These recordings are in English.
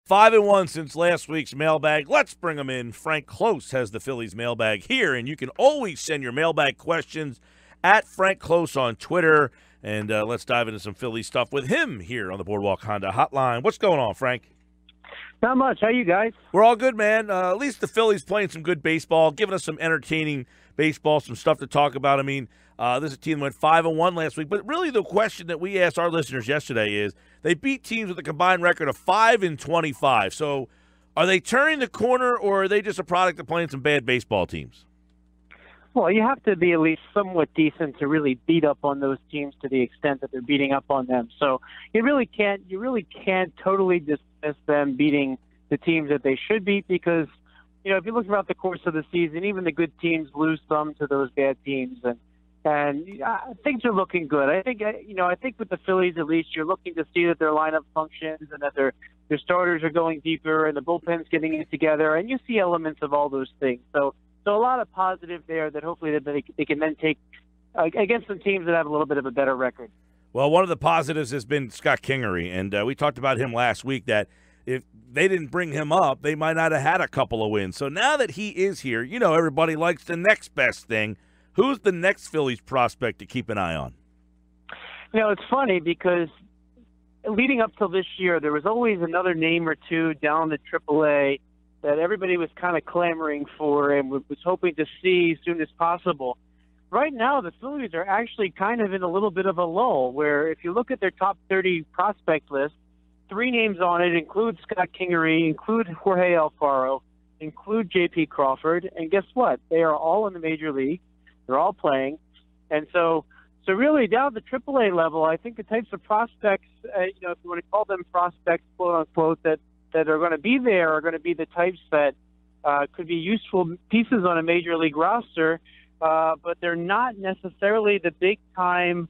5-1 since last week's mailbag. Let's bring him in. Frank Klose has the Phillies mailbag here, and you can always send your mailbag questions at Frank Klose on Twitter. And let's dive into some Phillies stuff with him here on the Boardwalk Honda Hotline. What's going on, Frank? Not much. How you guys? We're all good, man. At least the Phillies playing some good baseball, giving us some entertaining baseball, some stuff to talk about. I mean, this is a team that went 5-1 last week. But really the question that we asked our listeners yesterday is, they beat teams with a combined record of 5-25. So are they turning the corner, or are they just a product of playing some bad baseball teams? Well, you have to be at least somewhat decent to really beat up on those teams to the extent that they're beating up on them. So you really can't totally dismiss them beating the teams that they should beat, because, if you look throughout the course of the season, even the good teams lose some to those bad teams, and things are looking good. I think with the Phillies, at least, you're looking to see that their lineup functions and that their starters are going deeper and the bullpen's getting it together, and you see elements of all those things. So a lot of positive there that hopefully they can then take against some teams that have a little bit of a better record. Well, one of the positives has been Scott Kingery, and we talked about him last week, that if they didn't bring him up, they might not have had a couple of wins. So now that he is here, everybody likes the next best thing. Who's the next Phillies prospect to keep an eye on? It's funny because leading up till this year, there was always another name or two down the AAA that everybody was kind of clamoring for and was hoping to see as soon as possible. Right now, the Phillies are actually kind of in a little bit of a lull, where if you look at their top 30 prospect list, 3 names on it include Scott Kingery, include Jorge Alfaro, include J.P. Crawford, and guess what? They are all in the major league. They're all playing. And so really down at the AAA level, I think the types of prospects, if you want to call them prospects, quote unquote, that are going to be there are going to be the types that could be useful pieces on a major league roster, but they're not necessarily the big-time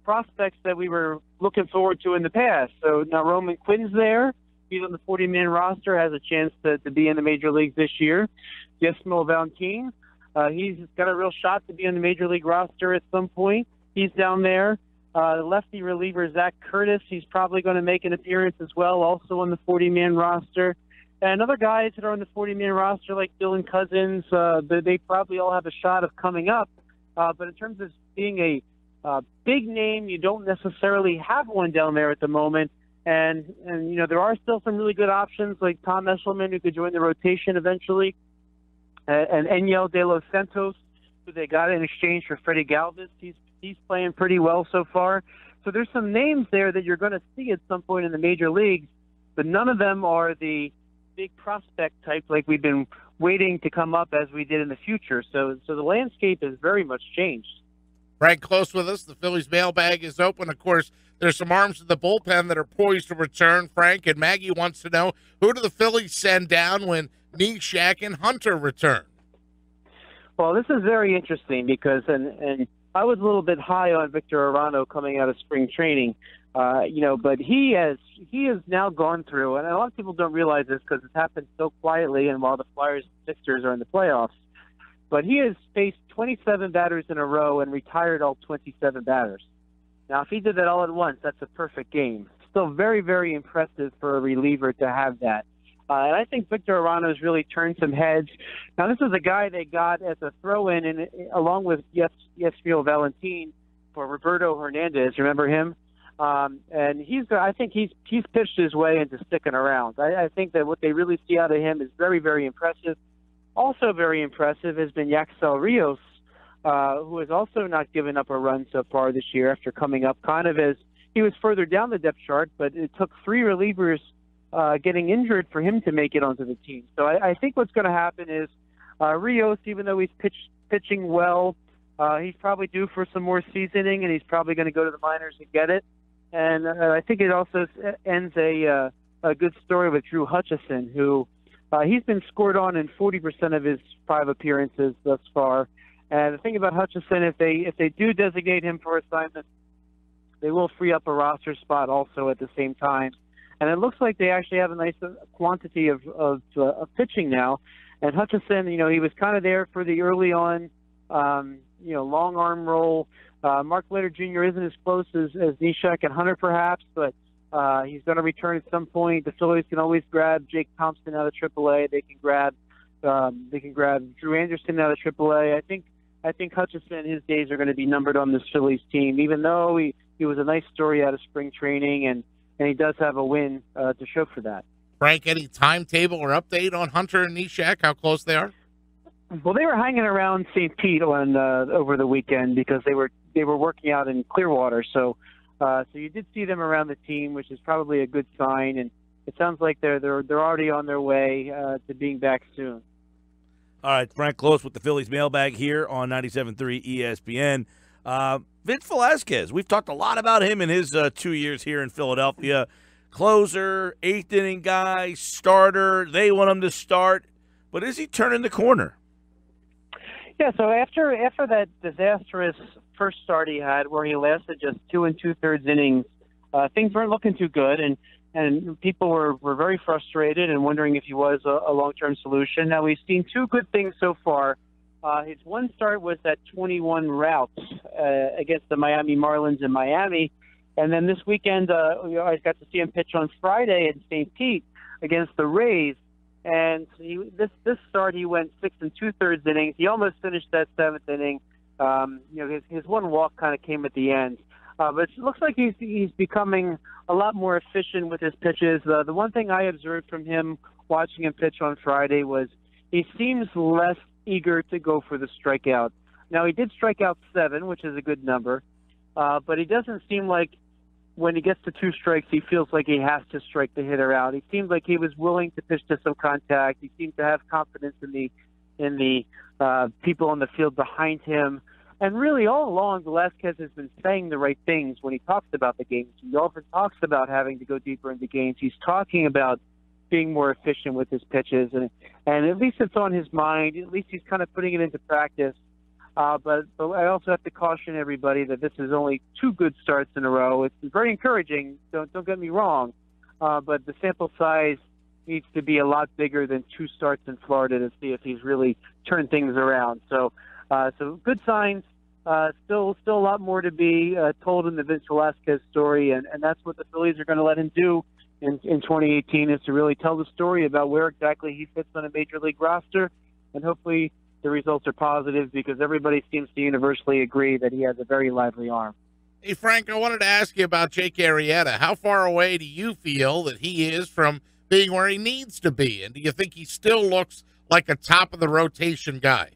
prospects that we were looking forward to in the past. So now Roman Quinn's there. He's on the 40-man roster, has a chance to be in the major leagues this year. Yasmil Valentin, he's got a real shot to be on the major league roster at some point. He's down there. Lefty reliever Zach Curtis, he's probably going to make an appearance as well, also on the 40-man roster. And other guys that are on the 40-man roster, like Dylan Cousins, they probably all have a shot of coming up. But in terms of being a big name, you don't necessarily have one down there at the moment. And there are still some really good options, like Tom Eshelman, who could join the rotation eventually, and Enyel De Los Santos, who they got in exchange for Freddie Galvis. He's playing pretty well so far. So there's some names there that you're going to see at some point in the major leagues, but none of them are the big prospect type like we've been waiting to come up as we did in the future. So the landscape has very much changed. Frank Klose with us. The Phillies mailbag is open. Of course, there's some arms in the bullpen that are poised to return, Frank, and Maggie wants to know, who do the Phillies send down when Neshek and Hunter return? Well, this is very interesting because, and I was a little bit high on Victor Arano coming out of spring training, but he has now gone through, and a lot of people don't realize this because it's happened so quietly and while the Flyers and Sixers are in the playoffs, but he has faced 27 batters in a row and retired all 27 batters. Now, if he did that all at once, that's a perfect game. Still very, very impressive for a reliever to have that. And I think Victor Arano has really turned some heads. Now, this is a guy they got as a throw-in, along with Yasmil Valentin for Roberto Hernandez. Remember him? And I think he's pitched his way into sticking around. I think that what they really see out of him is very, very impressive. Also very impressive has been Yaxel Rios, who has also not given up a run so far this year after coming up kind of as he was further down the depth chart, but it took 3 relievers getting injured for him to make it onto the team. So I think what's going to happen is Rios, even though he's pitching well, he's probably due for some more seasoning, and he's probably going to go to the minors and get it. And I think it also ends a good story with Drew Hutchison, who he's been scored on in 40% of his 5 appearances thus far. And the thing about Hutchison, if they do designate him for assignment, they will free up a roster spot also at the same time. And it looks like they actually have a nice quantity of pitching now. And Hutchison, he was kind of there for the early on, long arm role. Mark Leonard Jr. isn't as close as Neshek and Hunter perhaps, but He's going to return at some point. The Phillies can always grab Jake Thompson out of AAA. They can grab Drew Anderson out of AAA. I think Hutchison, his days are going to be numbered on this Phillies team, even though he was a nice story out of spring training, and he does have a win to show for that. Frank, any timetable or update on Hunter and Neshek, how close they are? Well, they were hanging around St. Pete on over the weekend because they were working out in Clearwater. So you did see them around the team, which is probably a good sign. And it sounds like they're already on their way to being back soon. All right, Frank Klose with the Phillies Mailbag here on 97.3 ESPN. Vince Velasquez, we've talked a lot about him in his 2 years here in Philadelphia. Closer, eighth-inning guy, starter. They want him to start. But is he turning the corner? Yeah, so after that disastrous first start he had where he lasted just 2 2/3 innings, things weren't looking too good, and people were very frustrated and wondering if he was a long-term solution. Now, we've seen two good things so far. His one start was at 21 routes against the Miami Marlins in Miami. And then this weekend, I got to see him pitch on Friday in St. Pete against the Rays. And this start, he went 6 2/3 innings. He almost finished that seventh inning. His one walk kind of came at the end. But it looks like he's becoming a lot more efficient with his pitches. The one thing I observed from him watching him pitch on Friday was he seems less eager to go for the strikeout. Now, he did strike out 7, which is a good number. But he doesn't seem like when he gets to 2 strikes, he feels like he has to strike the hitter out. He seemed like he was willing to pitch to some contact. He seemed to have confidence in the people on the field behind him. And really, all along, Velasquez has been saying the right things when he talks about the games. He often talks about having to go deeper into games. He's talking about being more efficient with his pitches, and at least it's on his mind. At least he's kind of putting it into practice. But I also have to caution everybody that this is only 2 good starts in a row. It's very encouraging. Don't get me wrong, but the sample size needs to be a lot bigger than 2 starts in Florida to see if he's really turned things around. So good signs. Still a lot more to be told in the Vince Velasquez story, and that's what the Phillies are going to let him do in 2018 is to really tell the story about where exactly he fits on a major league roster, and hopefully the results are positive because everybody seems to universally agree that he has a very lively arm. Hey, Frank, I wanted to ask you about Jake Arrieta. How far away do you feel that he is from being where he needs to be? And do you think he still looks like a top-of-the-rotation guy?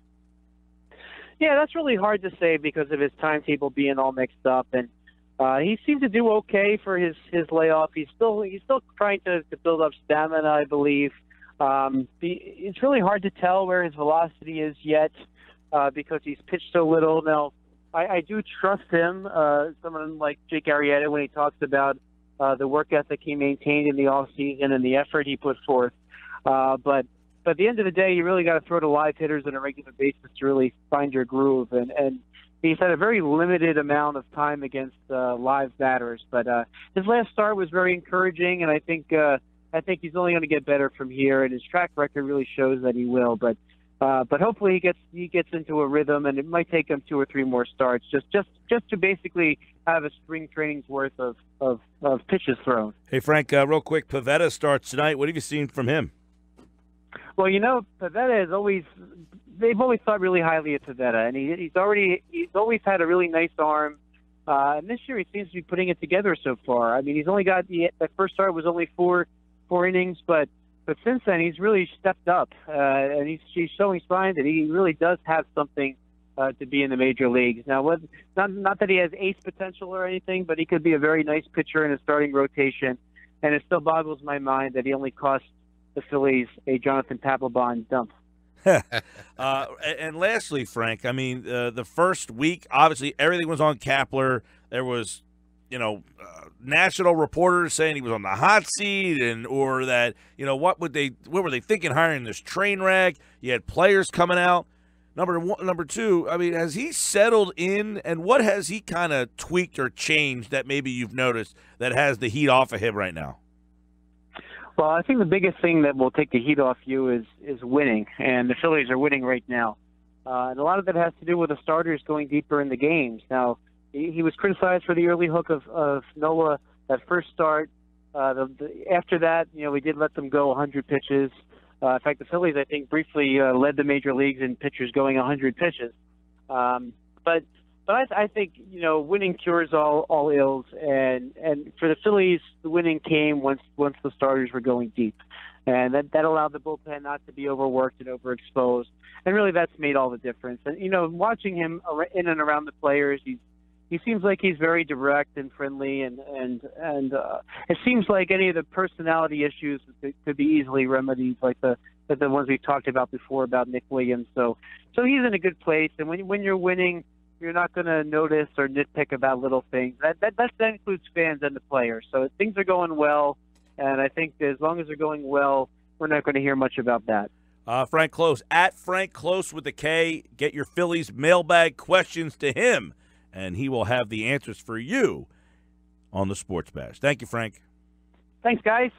Yeah, that's really hard to say because of his timetable being all mixed up. And he seemed to do okay for his layoff. He's still trying to build up stamina, I believe. It's really hard to tell where his velocity is yet because he's pitched so little. Now, I do trust him, someone like Jake Arrieta, when he talks about the work ethic he maintained in the offseason and the effort he put forth. But at the end of the day, you really got to throw to live hitters on a regular basis to really find your groove. And he's had a very limited amount of time against live batters. But his last start was very encouraging, and I think he's only going to get better from here. And his track record really shows that he will. But hopefully he gets into a rhythm, and it might take him 2 or 3 more starts just to basically have a spring training's worth of pitches thrown. Hey, Frank, real quick, Pivetta starts tonight. What have you seen from him? Well, Pivetta they've always thought really highly of Pivetta, and he's always had a really nice arm. And this year he seems to be putting it together so far. I mean, he's only got that first start was only four innings, but since then he's really stepped up, and he's showing signs that he really does have something to be in the major leagues. Now, not that he has ace potential or anything, but he could be a very nice pitcher in a starting rotation. And it still boggles my mind that he only cost the Phillies a Jonathan Papelbon dump. And lastly, Frank, I mean, the first week, obviously everything was on Kapler. There was, national reporters saying he was on the hot seat, or that, what were they thinking hiring this train wreck? You had players coming out. Number 2, I mean, has he settled in, and what has he kind of tweaked or changed that maybe you've noticed that has the heat off of him right now? Well, I think the biggest thing that will take the heat off you is winning, and the Phillies are winning right now. And a lot of that has to do with the starters going deeper in the games. Now, he was criticized for the early hook of Nola that first start. After that, we did let them go 100 pitches. In fact, the Phillies, I think, briefly led the major leagues in pitchers going 100 pitches. But I think winning cures all ills, and for the Phillies, the winning came once the starters were going deep, and that allowed the bullpen not to be overworked and overexposed, and really that's made all the difference. And watching him in and around the players, he seems like he's very direct and friendly, and it seems like any of the personality issues could be easily remedied, like the ones we talked about before about Nick Williams. So he's in a good place, and when you're winning, you're not going to notice or nitpick about little things. That includes fans and the players. So things are going well, and I think as long as they're going well, we're not going to hear much about that. Frank Klose, at Frank Klose with a K. Get your Phillies mailbag questions to him, and he will have the answers for you on the Sports Bash. Thank you, Frank. Thanks, guys.